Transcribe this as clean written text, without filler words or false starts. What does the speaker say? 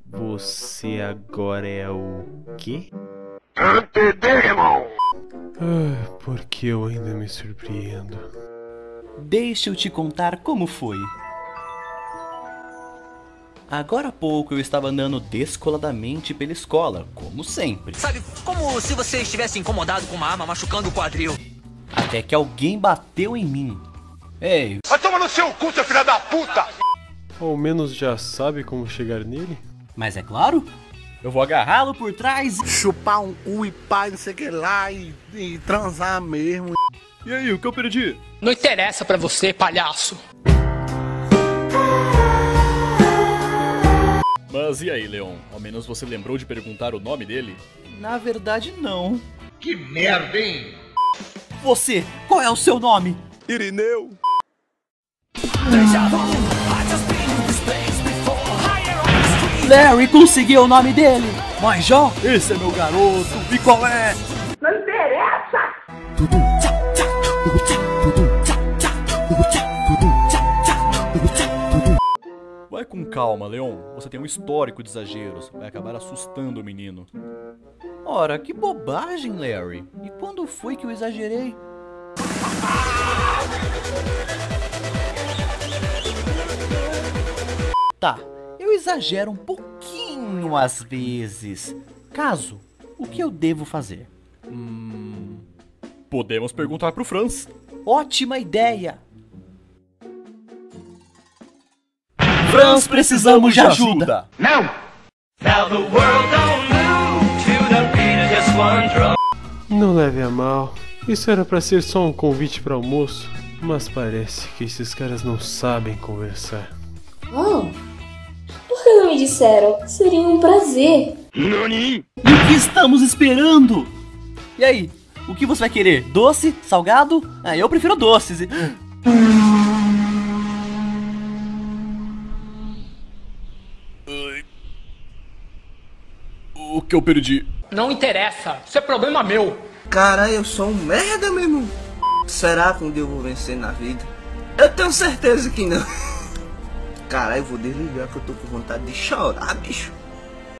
Você agora é o quê? Porque eu ainda me surpreendo. Deixa eu te contar como foi. Agora há pouco eu estava andando descoladamente pela escola, como sempre. Sabe, como se você estivesse incomodado com uma arma machucando o quadril. Até que alguém bateu em mim. Ei, Vai tomar no seu cu, seu filho da puta! Ao menos já sabe como chegar nele? mas é claro, eu vou agarrá-lo por trás e... Chupar um cu e pai, não sei o que lá, e transar mesmo. E aí, o que eu perdi? Não interessa pra você, palhaço. Mas e aí, Leon? Ao menos você lembrou de perguntar o nome dele? Na verdade, não. Que merda, hein? Você, qual é o seu nome? Irineu. Larry conseguiu o nome dele. Mas já, esse é meu garoto. E qual é? Não interessa! Vai com calma, Leon. Você tem um histórico de exageros. Vai acabar assustando o menino. Ora, que bobagem, Larry. E quando foi que eu exagerei? Tá, eu exagero um pouquinho às vezes. Caso, o que eu devo fazer? Podemos perguntar pro Franz. Ótima ideia! Franz, precisamos de ajuda! Não! Não leve a mal. Isso era pra ser só um convite para almoço. Mas parece que esses caras não sabem conversar. Oh, por que não me disseram? Seria um prazer. Nani? E o que estamos esperando? E aí, o que você vai querer? Doce? Salgado? Ah, eu prefiro doces. O que eu perdi? Não interessa, isso é problema meu. Cara, eu sou um merda mesmo. Será que um dia eu vou vencer na vida? Eu tenho certeza que não. Cara, eu vou desligar que eu tô com vontade de chorar, bicho.